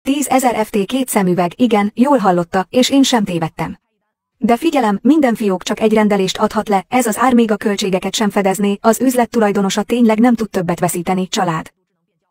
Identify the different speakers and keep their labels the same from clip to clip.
Speaker 1: 10 000 Ft 2 szemüveg, igen, jól hallotta, és én sem tévedtem. De figyelem, minden fiók csak egy rendelést adhat le, ez az ár még a költségeket sem fedezné, az üzlet tulajdonosa tényleg nem tud többet veszíteni, család.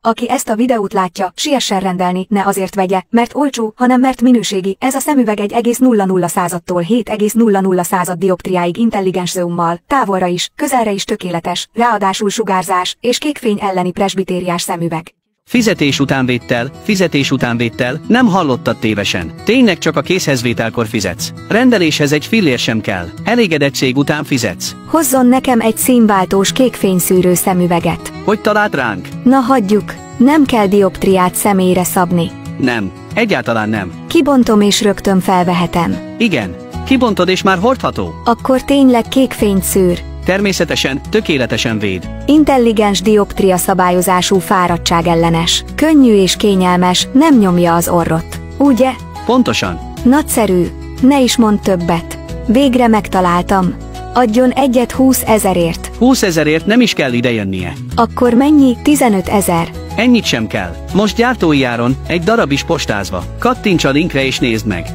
Speaker 1: Aki ezt a videót látja, siessen rendelni, ne azért vegye, mert olcsó, hanem mert minőségi, ez a szemüveg 1,00-tól 7,00 dioptriáig intelligens zoommal, távolra is, közelre is tökéletes, ráadásul sugárzás és kékfény elleni presbitériás szemüveg.
Speaker 2: Fizetés utánvétel, nem hallottad tévesen. Tényleg csak a készhezvételkor fizetsz. Rendeléshez egy fillér sem kell. Elégedettség után fizetsz.
Speaker 1: Hozzon nekem egy színváltós kékfényszűrő szemüveget.
Speaker 2: Hogy talált ránk?
Speaker 1: Na hagyjuk, nem kell dioptriát személyre szabni.
Speaker 2: Nem, egyáltalán nem.
Speaker 1: Kibontom és rögtön felvehetem.
Speaker 2: Igen, kibontod és már hordható.
Speaker 1: Akkor tényleg kékfényt szűr.
Speaker 2: Természetesen, tökéletesen véd.
Speaker 1: Intelligens dioptria szabályozású fáradtságellenes. Könnyű és kényelmes, nem nyomja az orrot. Ugye?
Speaker 2: Pontosan.
Speaker 1: Nagyszerű. Ne is mondd többet. Végre megtaláltam. Adjon egyet 20 000-ért.
Speaker 2: 20 000-ért nem is kell idejönnie.
Speaker 1: Akkor mennyi? 15 000.
Speaker 2: Ennyit sem kell. Most gyártói áron, egy darab is postázva. Kattints a linkre és nézd meg.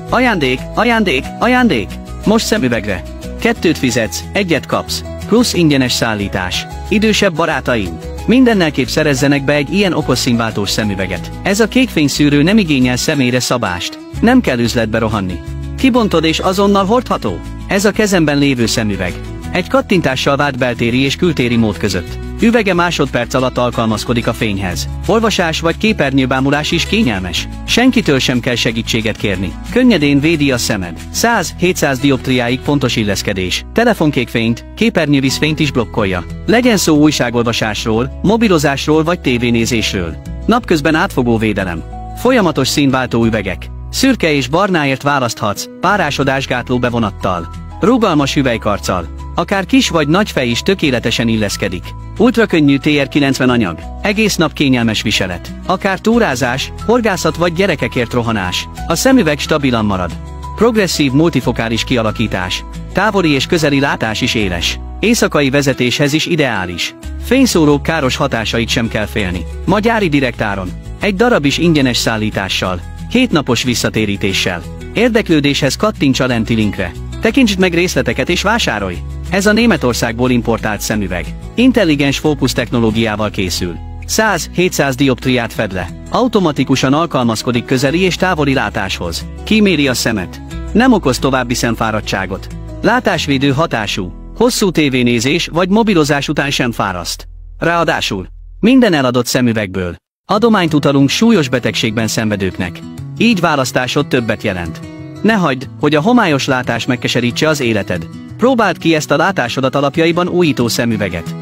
Speaker 2: Ajándék. Most szemüvegre. 2 fizetsz, 1 kapsz. Plusz ingyenes szállítás. Idősebb barátaim, mindennelképp szerezzenek be egy ilyen okos színváltós szemüveget. Ez a kékfényszűrő nem igényel személyre szabást. Nem kell üzletbe rohanni. Kibontod és azonnal hordható. Ez a kezemben lévő szemüveg. Egy kattintással vált beltéri és kültéri mód között. Üvege másodperc alatt alkalmazkodik a fényhez. Olvasás vagy képernyőbámulás is kényelmes. Senkitől sem kell segítséget kérni. Könnyedén védi a szemed. 100-700 dioptriáig pontos illeszkedés. Telefonkékfényt, képernyővízfényt is blokkolja. Legyen szó újságolvasásról, mobilozásról vagy tévénézésről. Napközben átfogó védelem. Folyamatos színváltó üvegek. Szürke és barnáért választhatsz, párásodásgátló bevonattal. Rugalmas hüvelykarccal. Akár kis vagy nagy fej is tökéletesen illeszkedik. Ultrakönnyű TR90 anyag. Egész nap kényelmes viselet. Akár túrázás, horgászat vagy gyerekekért rohanás. A szemüveg stabilan marad. Progresszív multifokális kialakítás. Távoli és közeli látás is éles. Éjszakai vezetéshez is ideális. Fényszórók káros hatásait sem kell félni. Ma gyári direktáron. Egy darab is ingyenes szállítással. 7 napos visszatérítéssel. Érdeklődéshez kattints a lenti linkre. Tekintsd meg részleteket és vásárolj! Ez a Németországból importált szemüveg. Intelligens fókusz technológiával készül. 100-700 dioptriát fed le. Automatikusan alkalmazkodik közeli és távoli látáshoz. Kíméri a szemet. Nem okoz további szemfáradtságot. Látásvédő hatású. Hosszú tévénézés vagy mobilozás után sem fáraszt. Ráadásul minden eladott szemüvegből adományt utalunk súlyos betegségben szenvedőknek. Így választásod többet jelent. Ne hagyd, hogy a homályos látás megkeserítse az életed. Próbáld ki ezt a látásodat alapjaiban újító szemüveget.